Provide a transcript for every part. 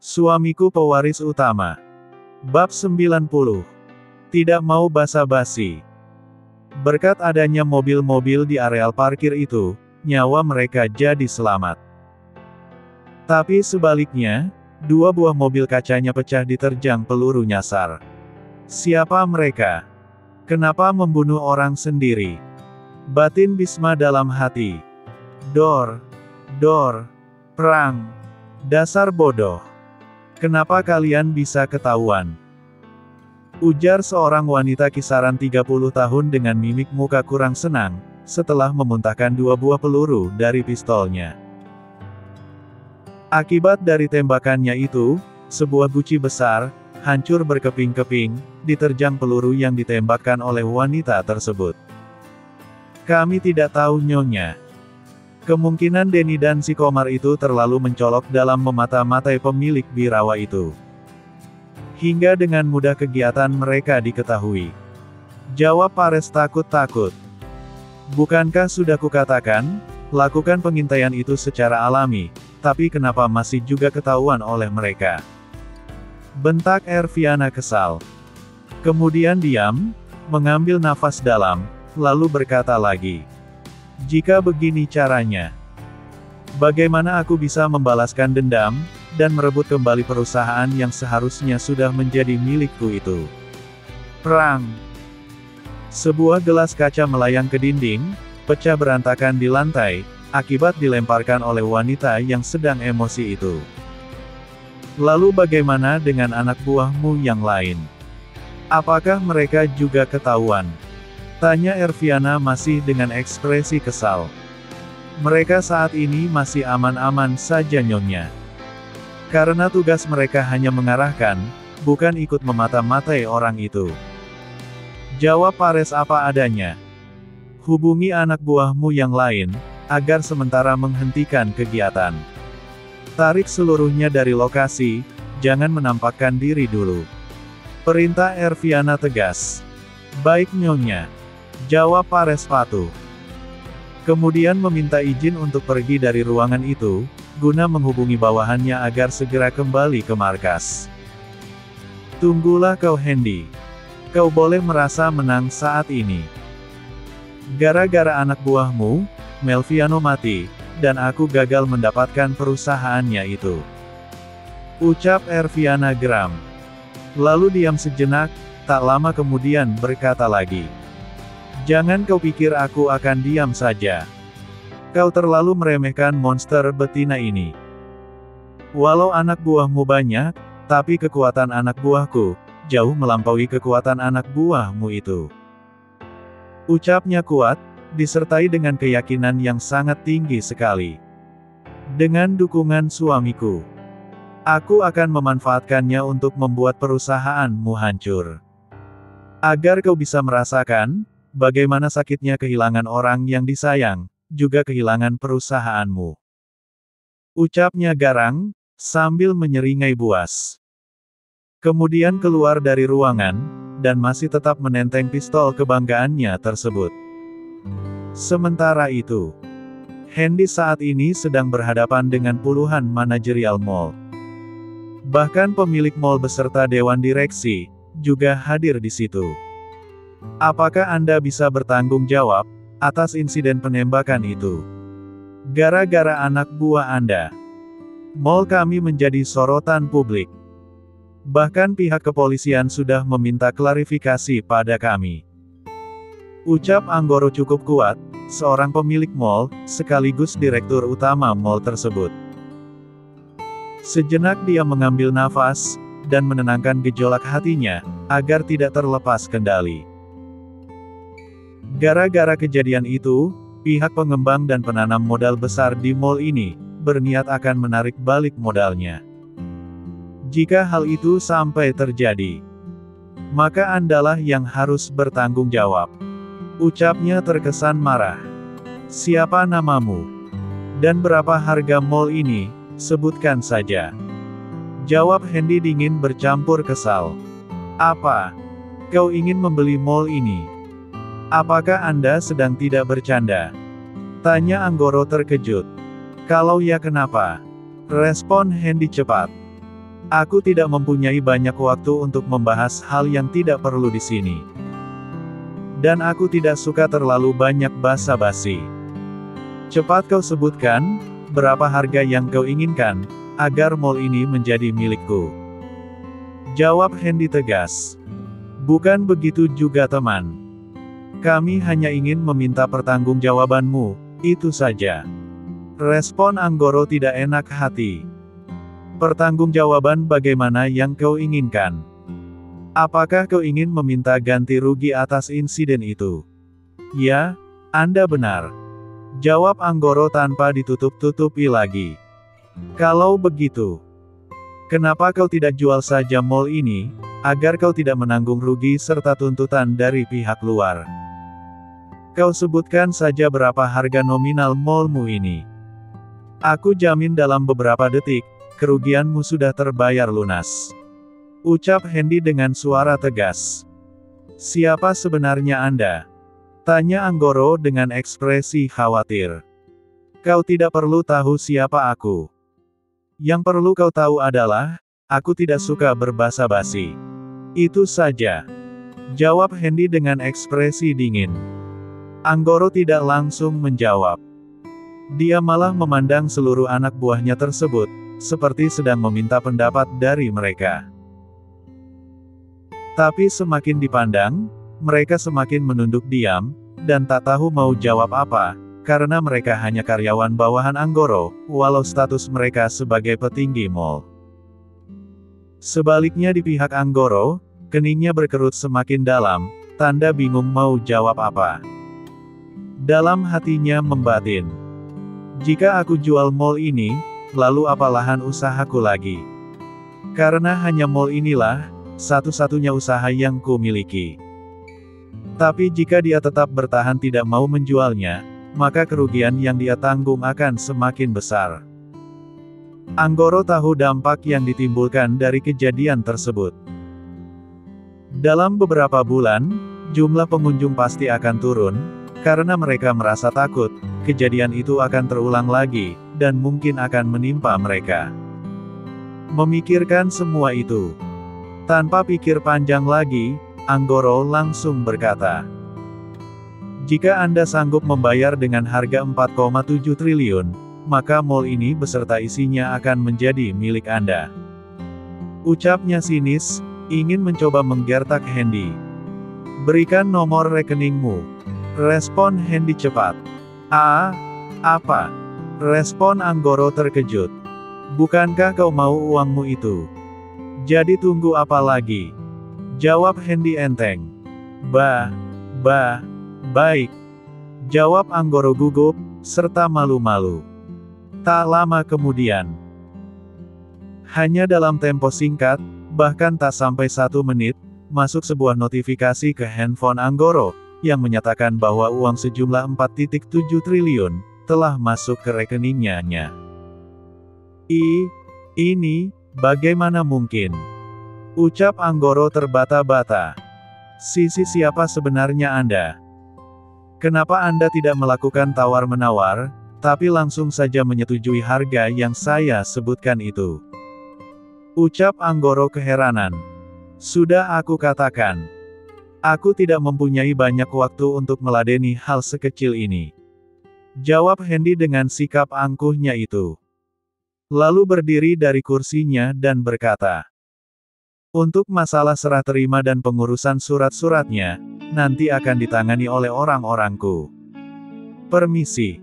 Suamiku pewaris utama. Bab 90. Tidak mau basa-basi. Berkat adanya mobil-mobil di areal parkir itu, nyawa mereka jadi selamat. Tapi sebaliknya, 2 buah mobil kacanya pecah diterjang peluru nyasar. Siapa mereka? Kenapa membunuh orang sendiri? Batin Bisma dalam hati. Dor, perang. Dasar bodoh. Kenapa kalian bisa ketahuan? Ujar seorang wanita kisaran 30 tahun dengan mimik muka kurang senang, setelah memuntahkan 2 buah peluru dari pistolnya. Akibat dari tembakannya itu, sebuah guci besar, hancur berkeping-keping, diterjang peluru yang ditembakkan oleh wanita tersebut. Kami tidak tahu nyonya. Kemungkinan Denny dan si Komar itu terlalu mencolok dalam memata-matai pemilik birawa itu. Hingga dengan mudah kegiatan mereka diketahui. Jawab Pares takut-takut. Bukankah sudah kukatakan, lakukan pengintaian itu secara alami, tapi kenapa masih juga ketahuan oleh mereka? Bentak Erviana kesal. Kemudian diam, mengambil nafas dalam, lalu berkata lagi. Jika begini caranya, bagaimana aku bisa membalaskan dendam, dan merebut kembali perusahaan yang seharusnya sudah menjadi milikku itu? Perang. Sebuah gelas kaca melayang ke dinding, pecah berantakan di lantai, akibat dilemparkan oleh wanita yang sedang emosi itu. Lalu bagaimana dengan anak buahmu yang lain? Apakah mereka juga ketahuan? Tanya Erviana masih dengan ekspresi kesal. Mereka saat ini masih aman-aman saja nyonya. Karena tugas mereka hanya mengarahkan, bukan ikut memata-matai orang itu. Jawab Pares apa adanya. Hubungi anak buahmu yang lain, agar sementara menghentikan kegiatan. Tarik seluruhnya dari lokasi, jangan menampakkan diri dulu. Perintah Erviana tegas. Baik nyonya. Jawab Pares patuh. Kemudian meminta izin untuk pergi dari ruangan itu, guna menghubungi bawahannya agar segera kembali ke markas. Tunggulah kau Hendy. Kau boleh merasa menang saat ini. Gara-gara anak buahmu, Melviano mati, dan aku gagal mendapatkan perusahaannya itu. Ucap Erviana geram. Lalu diam sejenak, tak lama kemudian berkata lagi. Jangan kau pikir aku akan diam saja. Kau terlalu meremehkan monster betina ini. Walau anak buahmu banyak, tapi kekuatan anak buahku, jauh melampaui kekuatan anak buahmu itu. Ucapnya kuat, disertai dengan keyakinan yang sangat tinggi sekali. Dengan dukungan suamiku, aku akan memanfaatkannya untuk membuat perusahaanmu hancur. Agar kau bisa merasakan, bagaimana sakitnya kehilangan orang yang disayang, juga kehilangan perusahaanmu. Ucapnya garang, sambil menyeringai buas. Kemudian keluar dari ruangan, dan masih tetap menenteng pistol kebanggaannya tersebut. Sementara itu, Hendy saat ini sedang berhadapan dengan puluhan manajerial mall. Bahkan pemilik mall beserta dewan direksi, juga hadir di situ. Apakah Anda bisa bertanggung jawab atas insiden penembakan itu? Gara-gara anak buah Anda, mall kami menjadi sorotan publik. Bahkan pihak kepolisian sudah meminta klarifikasi pada kami. Ucap Anggoro cukup kuat, seorang pemilik mall, sekaligus direktur utama mall tersebut. Sejenak dia mengambil nafas, dan menenangkan gejolak hatinya, agar tidak terlepas kendali. Gara-gara kejadian itu, pihak pengembang dan penanam modal besar di mall ini, berniat akan menarik balik modalnya. Jika hal itu sampai terjadi, maka Andalah yang harus bertanggung jawab. Ucapnya terkesan marah. Siapa namamu? Dan berapa harga mall ini? Sebutkan saja. Jawab Hendy dingin bercampur kesal. Apa? Kau ingin membeli mall ini? Apakah Anda sedang tidak bercanda? Tanya Anggoro terkejut. Kalau ya kenapa? Respon Hendy cepat. Aku tidak mempunyai banyak waktu untuk membahas hal yang tidak perlu di sini. Dan aku tidak suka terlalu banyak basa-basi. Cepat kau sebutkan, berapa harga yang kau inginkan, agar mall ini menjadi milikku. Jawab Hendy tegas. Bukan begitu juga teman. Kami hanya ingin meminta pertanggungjawabanmu, itu saja. Respon Anggoro tidak enak hati. Pertanggungjawaban bagaimana yang kau inginkan? Apakah kau ingin meminta ganti rugi atas insiden itu? Ya, Anda benar. Jawab Anggoro tanpa ditutup-tutupi lagi. Kalau begitu, kenapa kau tidak jual saja mall ini, agar kau tidak menanggung rugi serta tuntutan dari pihak luar? Kau sebutkan saja berapa harga nominal mallmu ini. Aku jamin dalam beberapa detik, kerugianmu sudah terbayar lunas. Ucap Hendy dengan suara tegas. Siapa sebenarnya Anda? Tanya Anggoro dengan ekspresi khawatir. Kau tidak perlu tahu siapa aku. Yang perlu kau tahu adalah, aku tidak suka berbasa-basi. Itu saja. Jawab Hendy dengan ekspresi dingin. Anggoro tidak langsung menjawab. Dia malah memandang seluruh anak buahnya tersebut, seperti sedang meminta pendapat dari mereka. Tapi semakin dipandang, mereka semakin menunduk diam, dan tak tahu mau jawab apa, karena mereka hanya karyawan bawahan Anggoro, walau status mereka sebagai petinggi mall. Sebaliknya di pihak Anggoro, keningnya berkerut semakin dalam, tanda bingung mau jawab apa. Dalam hatinya membatin. Jika aku jual mall ini, lalu apa lahan usahaku lagi? Karena hanya mall inilah, satu-satunya usaha yang ku miliki. Tapi jika dia tetap bertahan tidak mau menjualnya, maka kerugian yang dia tanggung akan semakin besar. Anggoro tahu dampak yang ditimbulkan dari kejadian tersebut. Dalam beberapa bulan, jumlah pengunjung pasti akan turun, karena mereka merasa takut, kejadian itu akan terulang lagi, dan mungkin akan menimpa mereka. Memikirkan semua itu. Tanpa pikir panjang lagi, Anggoro langsung berkata, jika Anda sanggup membayar dengan harga 4,7 triliun, maka mall ini beserta isinya akan menjadi milik Anda. Ucapnya sinis, ingin mencoba menggertak Hendy. Berikan nomor rekeningmu. Respon Hendy cepat. Apa? Respon Anggoro terkejut. Bukankah kau mau uangmu itu? Jadi tunggu apa lagi? Jawab Hendy enteng. Baik. Jawab Anggoro gugup, serta malu-malu. Tak lama kemudian. Hanya dalam tempo singkat, bahkan tak sampai 1 menit, masuk sebuah notifikasi ke handphone Anggoro, yang menyatakan bahwa uang sejumlah 4,7 triliun, telah masuk ke rekeningnya. Ini, bagaimana mungkin? Ucap Anggoro terbata-bata. Siapa sebenarnya Anda? Kenapa Anda tidak melakukan tawar-menawar, tapi langsung saja menyetujui harga yang saya sebutkan itu? Ucap Anggoro keheranan. Sudah aku katakan. Aku tidak mempunyai banyak waktu untuk meladeni hal sekecil ini. Jawab Hendy dengan sikap angkuhnya itu. Lalu berdiri dari kursinya dan berkata, untuk masalah serah terima dan pengurusan surat-suratnya, nanti akan ditangani oleh orang-orangku. Permisi.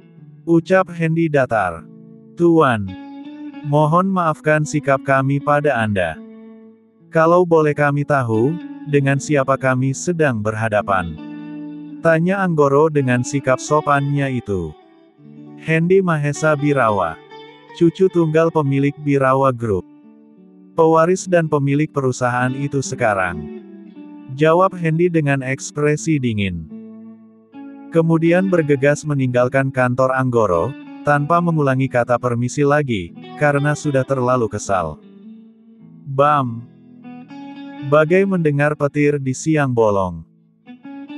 Ucap Hendy datar. Tuan. Mohon maafkan sikap kami pada Anda. Kalau boleh kami tahu, dengan siapa kami sedang berhadapan? Tanya Anggoro dengan sikap sopannya itu. Hendy Mahesa Birawa. Cucu tunggal pemilik Birawa Group. Pewaris dan pemilik perusahaan itu sekarang. Jawab Hendy dengan ekspresi dingin. Kemudian bergegas meninggalkan kantor Anggoro, tanpa mengulangi kata permisi lagi, karena sudah terlalu kesal. Bam! Bagai mendengar petir di siang bolong.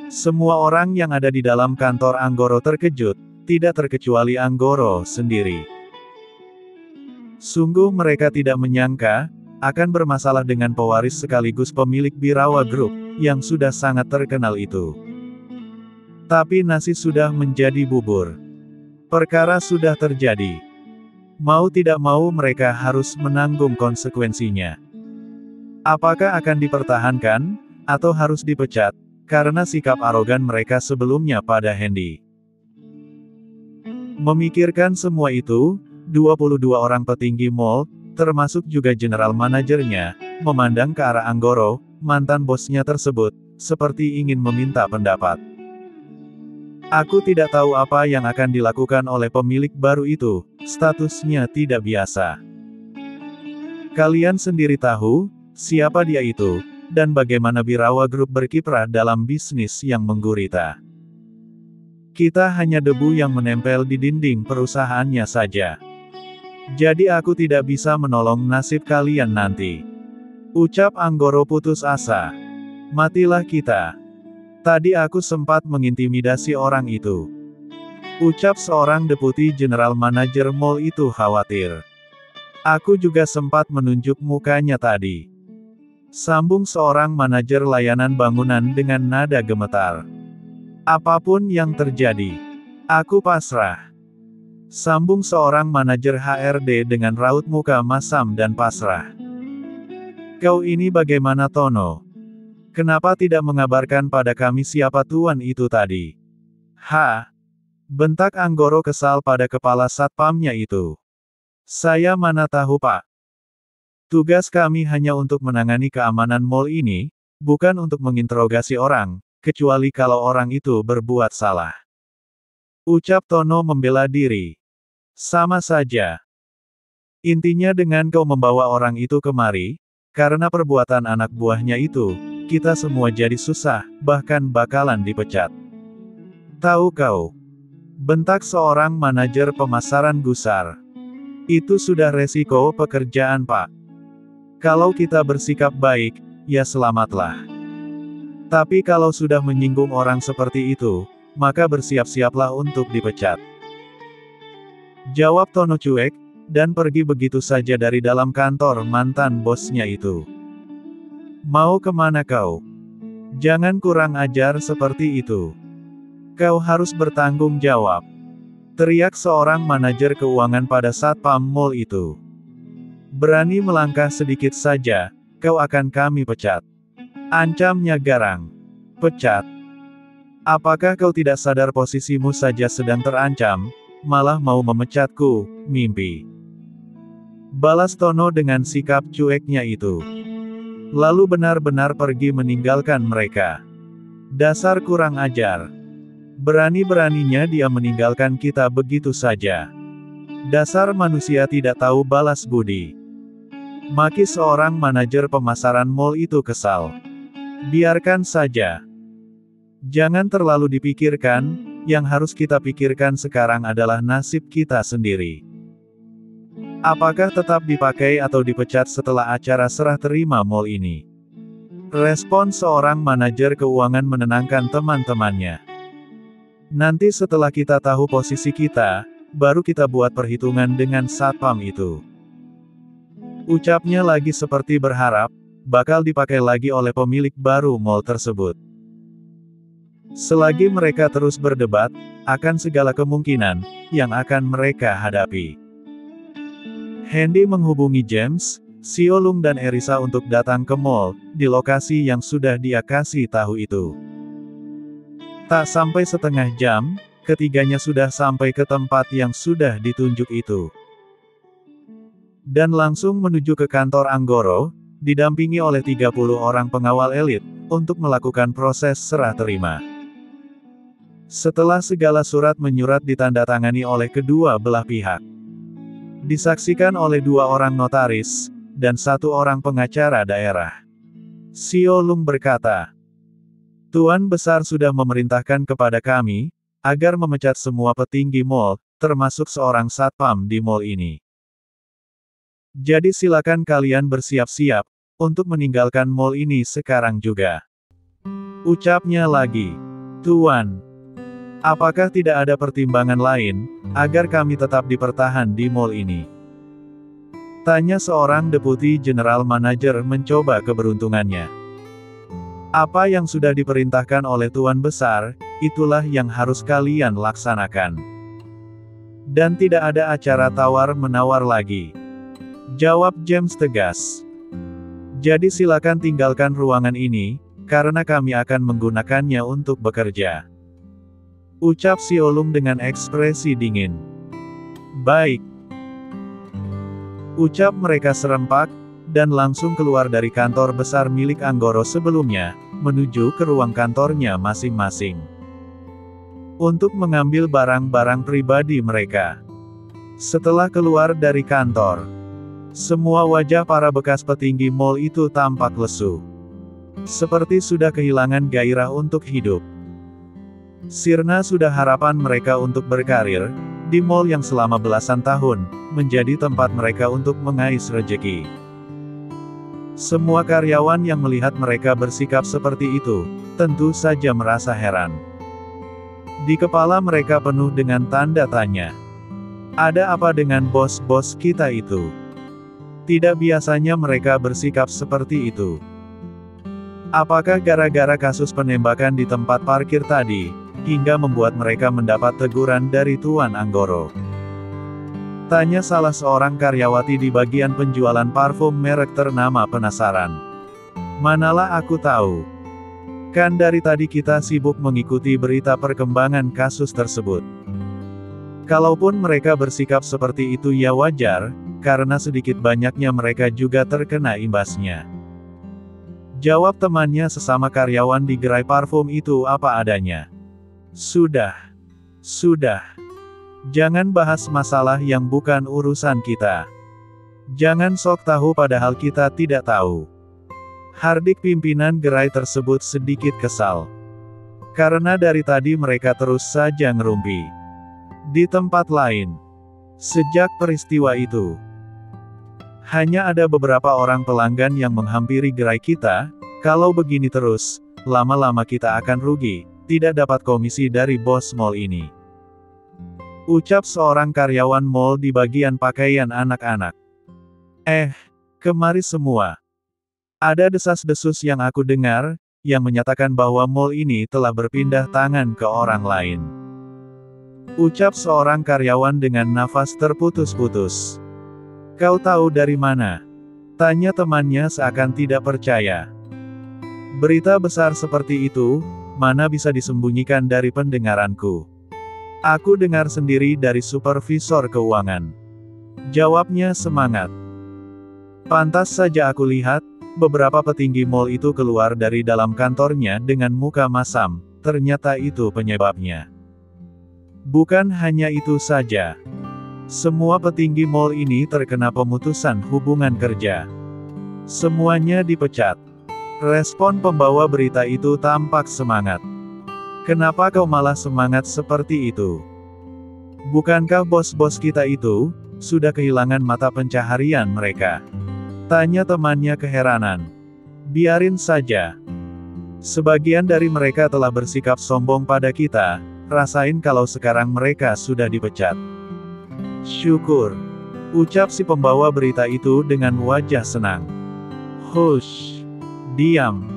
Semua orang yang ada di dalam kantor Anggoro terkejut, tidak terkecuali Anggoro sendiri. Sungguh mereka tidak menyangka, akan bermasalah dengan pewaris sekaligus pemilik Birawa Group, yang sudah sangat terkenal itu. Tapi nasi sudah menjadi bubur. Perkara sudah terjadi. Mau tidak mau mereka harus menanggung konsekuensinya. Apakah akan dipertahankan, atau harus dipecat, karena sikap arogan mereka sebelumnya pada Hendy? Memikirkan semua itu, 22 orang petinggi mall, termasuk juga general manajernya, memandang ke arah Anggoro, mantan bosnya tersebut, seperti ingin meminta pendapat. Aku tidak tahu apa yang akan dilakukan oleh pemilik baru itu, statusnya tidak biasa. Kalian sendiri tahu, siapa dia itu, dan bagaimana Birawa Group berkiprah dalam bisnis yang menggurita. Kita hanya debu yang menempel di dinding perusahaannya saja. Jadi aku tidak bisa menolong nasib kalian nanti. Ucap Anggoro putus asa. Matilah kita. Tadi aku sempat mengintimidasi orang itu. Ucap seorang deputi general manager mall itu khawatir. Aku juga sempat menunjuk mukanya tadi. Sambung seorang manajer layanan bangunan dengan nada gemetar. Apapun yang terjadi, aku pasrah. Sambung seorang manajer HRD dengan raut muka masam dan pasrah. Kau ini bagaimana Tono? Kenapa tidak mengabarkan pada kami siapa tuan itu tadi? Bentak Anggoro kesal pada kepala satpamnya itu. Saya mana tahu Pak. Tugas kami hanya untuk menangani keamanan mall ini, bukan untuk menginterogasi orang, kecuali kalau orang itu berbuat salah. Ucap Tono membela diri. Sama saja. Intinya dengan kau membawa orang itu kemari, karena perbuatan anak buahnya itu, kita semua jadi susah, bahkan bakalan dipecat. Tahu kau? Bentak seorang manajer pemasaran gusar. Itu sudah resiko pekerjaan Pak. Kalau kita bersikap baik, ya selamatlah. Tapi kalau sudah menyinggung orang seperti itu, maka bersiap-siaplah untuk dipecat. Jawab Tono cuek, dan pergi begitu saja dari dalam kantor mantan bosnya itu. Mau kemana kau? Jangan kurang ajar seperti itu. Kau harus bertanggung jawab. Teriak seorang manajer keuangan pada satpam mall itu. Berani melangkah sedikit saja, kau akan kami pecat. Ancamnya garang. Pecat. Apakah kau tidak sadar posisimu saja sedang terancam, malah mau memecatku, mimpi. Balas Tono dengan sikap cueknya itu. Lalu benar-benar pergi meninggalkan mereka. Dasar kurang ajar. Berani-beraninya dia meninggalkan kita begitu saja. Dasar manusia tidak tahu balas budi. Maki seorang manajer pemasaran mall itu kesal. Biarkan saja. Jangan terlalu dipikirkan, yang harus kita pikirkan sekarang adalah nasib kita sendiri. Apakah tetap dipakai atau dipecat setelah acara serah terima mall ini? Respon seorang manajer keuangan menenangkan teman-temannya. Nanti setelah kita tahu posisi kita, baru kita buat perhitungan dengan satpam itu. Ucapnya lagi seperti berharap, bakal dipakai lagi oleh pemilik baru mall tersebut. Selagi mereka terus berdebat, akan segala kemungkinan, yang akan mereka hadapi. Hendy menghubungi James, Siolung dan Erisa untuk datang ke mall, di lokasi yang sudah dia kasih tahu itu. Tak sampai setengah jam, ketiganya sudah sampai ke tempat yang sudah ditunjuk itu. Dan langsung menuju ke kantor Anggoro, didampingi oleh 30 orang pengawal elit, untuk melakukan proses serah terima. Setelah segala surat menyurat ditandatangani oleh kedua belah pihak. Disaksikan oleh 2 orang notaris, dan 1 orang pengacara daerah. Siolung berkata, Tuan Besar sudah memerintahkan kepada kami, agar memecat semua petinggi mall, termasuk seorang satpam di mall ini. Jadi silakan kalian bersiap-siap, untuk meninggalkan mall ini sekarang juga. Ucapnya lagi, Tuan. Apakah tidak ada pertimbangan lain, agar kami tetap dipertahan di mall ini? Tanya seorang deputi general manager mencoba keberuntungannya. Apa yang sudah diperintahkan oleh Tuan Besar, itulah yang harus kalian laksanakan. Dan tidak ada acara tawar-menawar lagi. Jawab James tegas. Jadi silakan tinggalkan ruangan ini, karena kami akan menggunakannya untuk bekerja. Ucap Xiaolong dengan ekspresi dingin. Baik. Ucap mereka serempak, dan langsung keluar dari kantor besar milik Anggoro sebelumnya, menuju ke ruang kantornya masing-masing. Untuk mengambil barang-barang pribadi mereka. Setelah keluar dari kantor, semua wajah para bekas petinggi mall itu tampak lesu. Seperti sudah kehilangan gairah untuk hidup. Sirna sudah harapan mereka untuk berkarir, di mall yang selama belasan tahun, menjadi tempat mereka untuk mengais rejeki. Semua karyawan yang melihat mereka bersikap seperti itu, tentu saja merasa heran. Di kepala mereka penuh dengan tanda tanya. Ada apa dengan bos-bos kita itu? Tidak biasanya mereka bersikap seperti itu. Apakah gara-gara kasus penembakan di tempat parkir tadi, hingga membuat mereka mendapat teguran dari Tuan Anggoro? Tanya salah seorang karyawati di bagian penjualan parfum merek ternama penasaran. Manalah aku tahu. Kan dari tadi kita sibuk mengikuti berita perkembangan kasus tersebut. Kalaupun mereka bersikap seperti itu ya wajar, karena sedikit banyaknya mereka juga terkena imbasnya. Jawab temannya sesama karyawan di gerai parfum itu apa adanya. Sudah. Jangan bahas masalah yang bukan urusan kita. Jangan sok tahu padahal kita tidak tahu. Hardik pimpinan gerai tersebut sedikit kesal. Karena dari tadi mereka terus saja ngerumpi. Di tempat lain. Sejak peristiwa itu. Hanya ada beberapa orang pelanggan yang menghampiri gerai kita, kalau begini terus, lama-lama kita akan rugi, tidak dapat komisi dari bos mall ini. Ucap seorang karyawan mall di bagian pakaian anak-anak. Kemari semua. Ada desas-desus yang aku dengar, yang menyatakan bahwa mall ini telah berpindah tangan ke orang lain. Ucap seorang karyawan dengan nafas terputus-putus. Kau tahu dari mana? Tanya temannya seakan tidak percaya. Berita besar seperti itu, mana bisa disembunyikan dari pendengaranku. Aku dengar sendiri dari supervisor keuangan. Jawabnya semangat. Pantas saja aku lihat, beberapa petinggi mall itu keluar dari dalam kantornya dengan muka masam, ternyata itu penyebabnya. Bukan hanya itu saja. Semua petinggi mall ini terkena pemutusan hubungan kerja. Semuanya dipecat. Respon pembawa berita itu tampak semangat. Kenapa kau malah semangat seperti itu? Bukankah bos-bos kita itu, sudah kehilangan mata pencaharian mereka? Tanya temannya keheranan. Biarin saja. Sebagian dari mereka telah bersikap sombong pada kita, rasain kalau sekarang mereka sudah dipecat. Syukur. Ucap si pembawa berita itu dengan wajah senang. Hush. Diam.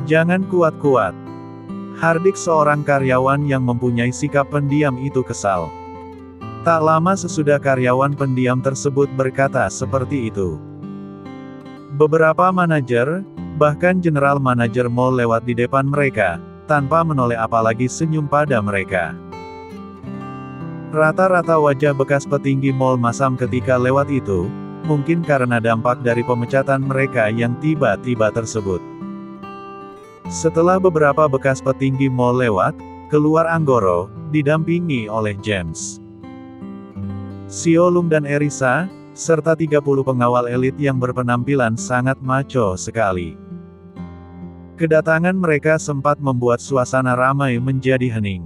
Jangan kuat-kuat. Hardik seorang karyawan yang mempunyai sikap pendiam itu kesal. Tak lama sesudah karyawan pendiam tersebut berkata seperti itu. Beberapa manajer, bahkan general manajer mall lewat di depan mereka, tanpa menoleh apalagi senyum pada mereka. Rata-rata wajah bekas petinggi mall masam ketika lewat itu, mungkin karena dampak dari pemecatan mereka yang tiba-tiba tersebut. Setelah beberapa bekas petinggi mall lewat, keluar Anggoro, didampingi oleh James, Xiaolong dan Erisa, serta 30 pengawal elit yang berpenampilan sangat macho sekali. Kedatangan mereka sempat membuat suasana ramai menjadi hening.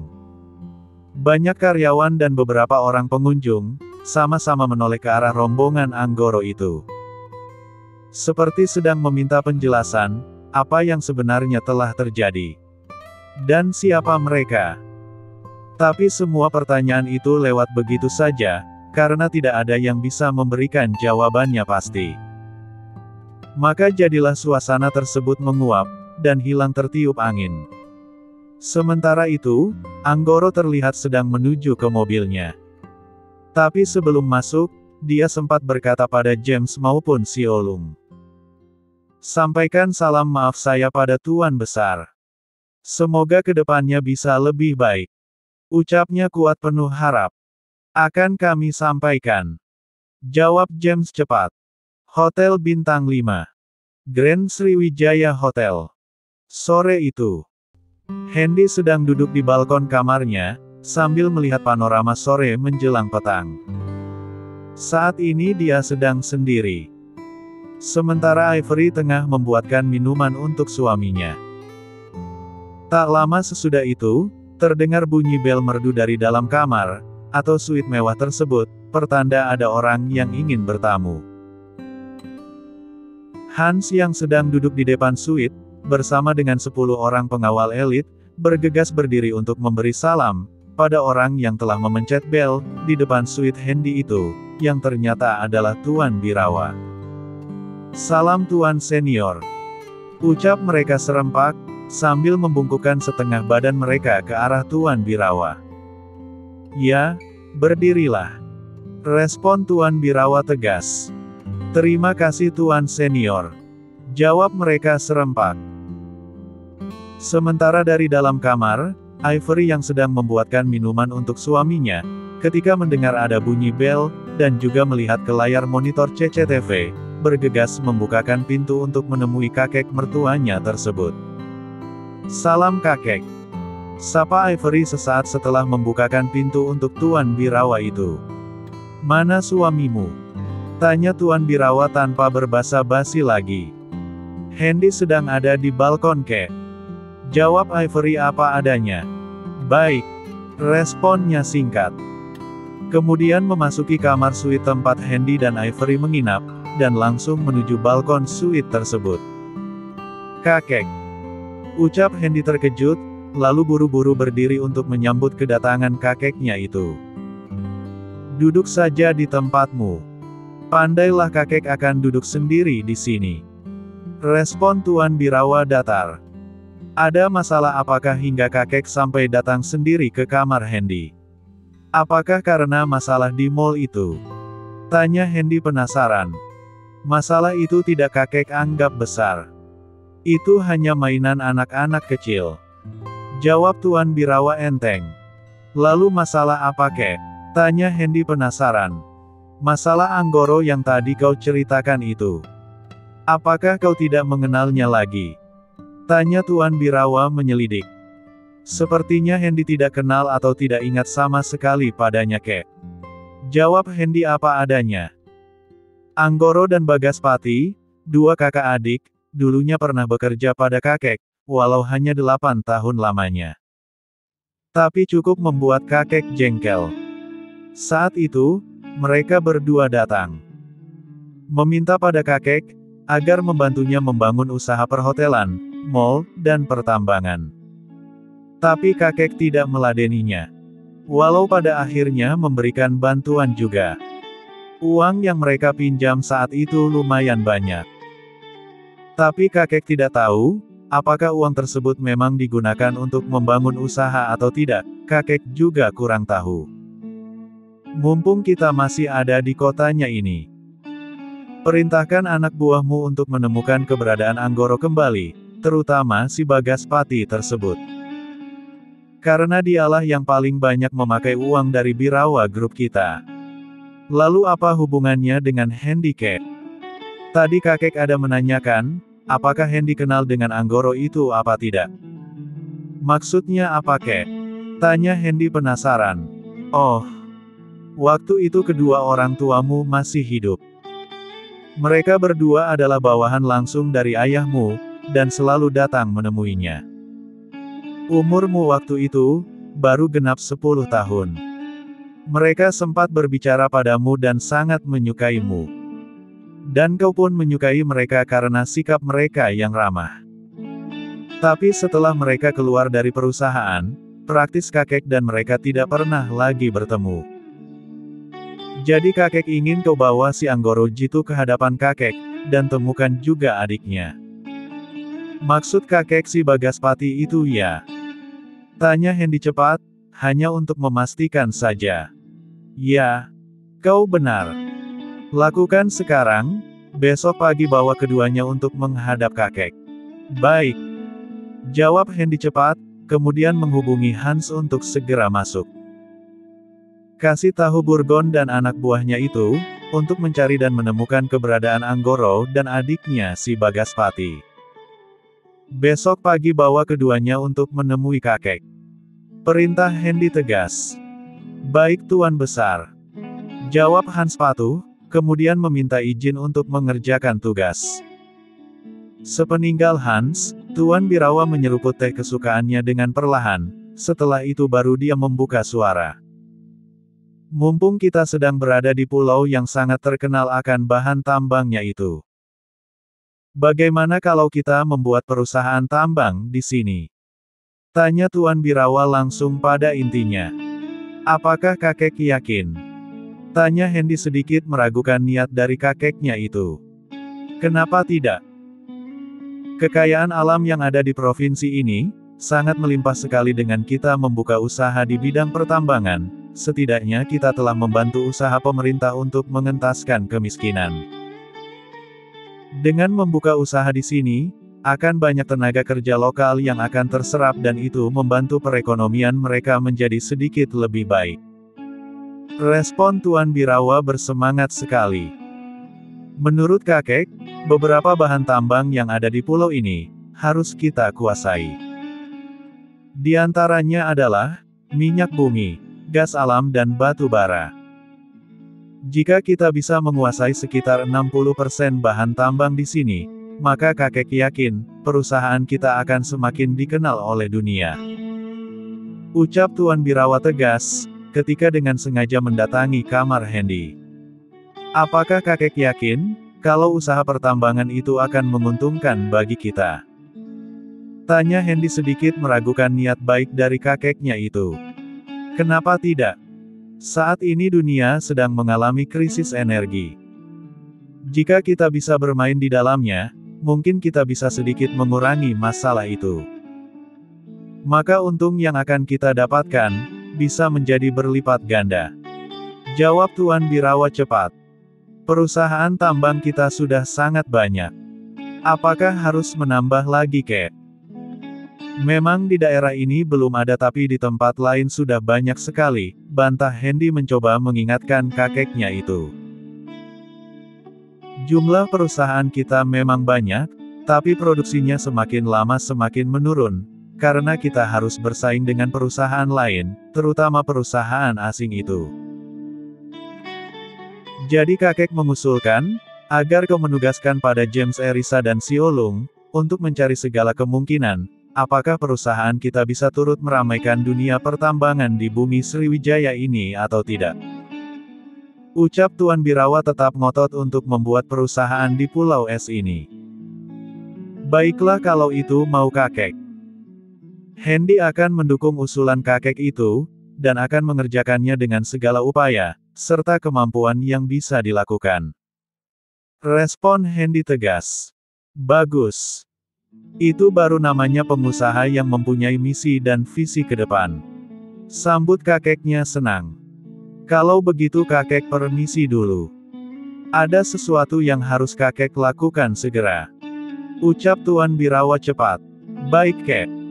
Banyak karyawan dan beberapa orang pengunjung, sama-sama menoleh ke arah rombongan Anggoro itu. Seperti sedang meminta penjelasan, apa yang sebenarnya telah terjadi. Dan siapa mereka? Tapi semua pertanyaan itu lewat begitu saja, karena tidak ada yang bisa memberikan jawabannya pasti. Maka jadilah suasana tersebut menguap, dan hilang tertiup angin. Sementara itu, Anggoro terlihat sedang menuju ke mobilnya. Tapi sebelum masuk, dia sempat berkata pada James maupun Xiaolong. Sampaikan salam maaf saya pada Tuan Besar. Semoga kedepannya bisa lebih baik. Ucapnya kuat penuh harap. Akan kami sampaikan. Jawab James cepat. Hotel Bintang 5. Grand Sriwijaya Hotel. Sore itu, Hendy sedang duduk di balkon kamarnya, sambil melihat panorama sore menjelang petang. Saat ini dia sedang sendiri. Sementara Ivory tengah membuatkan minuman untuk suaminya. Tak lama sesudah itu, terdengar bunyi bel merdu dari dalam kamar, atau suite mewah tersebut, pertanda ada orang yang ingin bertamu. Hans yang sedang duduk di depan suite, bersama dengan 10 orang pengawal elit, bergegas berdiri untuk memberi salam, pada orang yang telah memencet bel, di depan suite Hendy itu, yang ternyata adalah Tuan Birawa. Salam Tuan Senior. Ucap mereka serempak, sambil membungkukkan setengah badan mereka ke arah Tuan Birawa. Ya, berdirilah. Respon Tuan Birawa tegas. Terima kasih Tuan Senior. Jawab mereka serempak. Sementara dari dalam kamar, Ivory yang sedang membuatkan minuman untuk suaminya, ketika mendengar ada bunyi bel, dan juga melihat ke layar monitor CCTV, bergegas membukakan pintu untuk menemui kakek mertuanya tersebut. Salam kakek. Sapa Ivory sesaat setelah membukakan pintu untuk Tuan Birawa itu. Mana suamimu? Tanya Tuan Birawa tanpa berbasa-basi lagi. Hendy sedang ada di balkon kek. Jawab Ivory apa adanya. Baik. Responnya singkat. Kemudian memasuki kamar suite tempat Hendy dan Ivory menginap, dan langsung menuju balkon suite tersebut. Kakek. Ucap Hendy terkejut, lalu buru-buru berdiri untuk menyambut kedatangan kakeknya itu. Duduk saja di tempatmu. Pandailah kakek akan duduk sendiri di sini. Respon Tuan Birawa datar. Ada masalah apakah hingga kakek sampai datang sendiri ke kamar Hendy? Apakah karena masalah di mall itu? Tanya Hendy penasaran. Masalah itu tidak kakek anggap besar. Itu hanya mainan anak-anak kecil. Jawab Tuan Birawa enteng. Lalu masalah apa kek? Tanya Hendy penasaran. Masalah Anggoro yang tadi kau ceritakan itu. Apakah kau tidak mengenalnya lagi? Tanya Tuan Birawa menyelidik. Sepertinya Hendy tidak kenal atau tidak ingat sama sekali padanya kek. Jawab Hendy apa adanya. Anggoro dan Bagaspati, 2 kakak adik, dulunya pernah bekerja pada kakek, walau hanya 8 tahun lamanya. Tapi cukup membuat kakek jengkel. Saat itu, mereka berdua datang. Meminta pada kakek, agar membantunya membangun usaha perhotelan, mall, dan pertambangan. Tapi kakek tidak meladeninya. Walau pada akhirnya memberikan bantuan juga. Uang yang mereka pinjam saat itu lumayan banyak. Tapi kakek tidak tahu, apakah uang tersebut memang digunakan untuk membangun usaha atau tidak, kakek juga kurang tahu. Mumpung kita masih ada di kotanya ini. Perintahkan anak buahmu untuk menemukan keberadaan Anggoro kembali, terutama si Bagaspati tersebut. Karena dialah yang paling banyak memakai uang dari Birawa Group kita. Lalu apa hubungannya dengan Hendy kek? Tadi kakek ada menanyakan, apakah Hendy kenal dengan Anggoro itu apa tidak? Maksudnya apa kek? Tanya Hendy penasaran. Oh. Waktu itu kedua orang tuamu masih hidup. Mereka berdua adalah bawahan langsung dari ayahmu, dan selalu datang menemuinya. Umurmu waktu itu, baru genap 10 tahun. Mereka sempat berbicara padamu dan sangat menyukaimu. Dan kau pun menyukai mereka karena sikap mereka yang ramah. Tapi setelah mereka keluar dari perusahaan, praktis kakek dan mereka tidak pernah lagi bertemu. Jadi kakek ingin kau bawa si Anggoro Jitu ke hadapan kakek, dan temukan juga adiknya. Maksud kakek si Bagaspati itu ya? Tanya Hendy cepat, hanya untuk memastikan saja. Ya, kau benar. Lakukan sekarang, besok pagi bawa keduanya untuk menghadap kakek. Baik. Jawab Hendy cepat, kemudian menghubungi Hans untuk segera masuk. Kasih tahu Burgon dan anak buahnya itu, untuk mencari dan menemukan keberadaan Anggoro dan adiknya si Bagaspati. Besok pagi bawa keduanya untuk menemui kakek. Perintah Hendy tegas. Baik Tuan Besar. Jawab Hans patuh, kemudian meminta izin untuk mengerjakan tugas. Sepeninggal Hans, Tuan Birawa menyeruput teh kesukaannya dengan perlahan, setelah itu baru dia membuka suara. Mumpung kita sedang berada di pulau yang sangat terkenal akan bahan tambangnya itu. Bagaimana kalau kita membuat perusahaan tambang di sini? Tanya Tuan Birawa langsung pada intinya. Apakah kakek yakin? Tanya Hendy sedikit meragukan niat dari kakeknya itu. Kenapa tidak? Kekayaan alam yang ada di provinsi ini, sangat melimpah sekali dengan kita membuka usaha di bidang pertambangan. Setidaknya kita telah membantu usaha pemerintah untuk mengentaskan kemiskinan. Dengan membuka usaha di sini, akan banyak tenaga kerja lokal yang akan terserap dan itu membantu perekonomian mereka menjadi sedikit lebih baik. Respon Tuan Birawa bersemangat sekali. Menurut kakek, beberapa bahan tambang yang ada di pulau ini, harus kita kuasai. Di antaranya adalah, minyak bumi, gas alam dan batu bara. Jika kita bisa menguasai sekitar 60% bahan tambang di sini, maka kakek yakin, perusahaan kita akan semakin dikenal oleh dunia. Ucap Tuan Birawa tegas, ketika dengan sengaja mendatangi kamar Hendy. Apakah kakek yakin, kalau usaha pertambangan itu akan menguntungkan bagi kita? Tanya Hendy sedikit meragukan niat baik dari kakeknya itu. Kenapa tidak? Saat ini dunia sedang mengalami krisis energi. Jika kita bisa bermain di dalamnya, mungkin kita bisa sedikit mengurangi masalah itu. Maka untung yang akan kita dapatkan, bisa menjadi berlipat ganda. Jawab Tuan Birawa cepat. Perusahaan tambang kita sudah sangat banyak. Apakah harus menambah lagi, Kek? Memang di daerah ini belum ada tapi di tempat lain sudah banyak sekali, bantah Hendy mencoba mengingatkan kakeknya itu. Jumlah perusahaan kita memang banyak, tapi produksinya semakin lama semakin menurun, karena kita harus bersaing dengan perusahaan lain, terutama perusahaan asing itu. Jadi kakek mengusulkan, agar kau menugaskan pada James Erisa dan Siolung, untuk mencari segala kemungkinan, apakah perusahaan kita bisa turut meramaikan dunia pertambangan di bumi Sriwijaya ini atau tidak? Ucap Tuan Birawa tetap ngotot untuk membuat perusahaan di Pulau Es ini. Baiklah kalau itu mau kakek. Hendy akan mendukung usulan kakek itu, dan akan mengerjakannya dengan segala upaya, serta kemampuan yang bisa dilakukan. Respon Hendy tegas. Bagus. Itu baru namanya pengusaha yang mempunyai misi dan visi ke depan. Sambut kakeknya senang. Kalau begitu kakek permisi dulu. Ada sesuatu yang harus kakek lakukan segera. Ucap Tuan Birawa cepat. Baik Kek.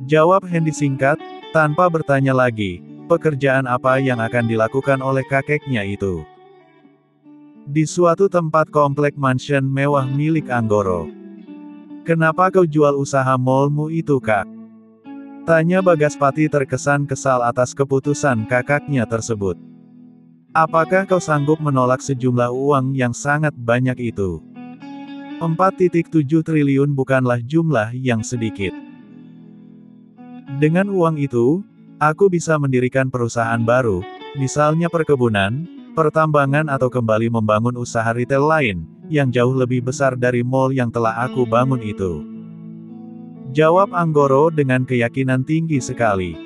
Jawab Hendy singkat, tanpa bertanya lagi, pekerjaan apa yang akan dilakukan oleh kakeknya itu. Di suatu tempat komplek mansion mewah milik Anggoro. Kenapa kau jual usaha mallmu itu, Kak? Tanya Bagaspati terkesan kesal atas keputusan kakaknya tersebut. Apakah kau sanggup menolak sejumlah uang yang sangat banyak itu? 4,7 triliun bukanlah jumlah yang sedikit. Dengan uang itu, aku bisa mendirikan perusahaan baru, misalnya perkebunan, pertambangan atau kembali membangun usaha retail lain, yang jauh lebih besar dari mall yang telah aku bangun itu. Jawab Anggoro dengan keyakinan tinggi sekali.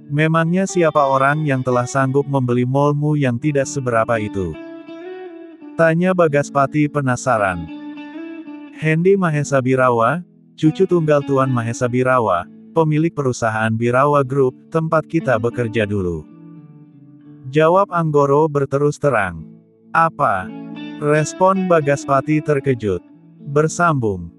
Memangnya siapa orang yang telah sanggup membeli molmu yang tidak seberapa itu? Tanya Bagaspati penasaran. Hendi Mahesa Birawa, cucu tunggal Tuan Mahesa Birawa, pemilik perusahaan Birawa Group, tempat kita bekerja dulu. Jawab Anggoro berterus terang. Apa? Respon Bagaspati terkejut. Bersambung.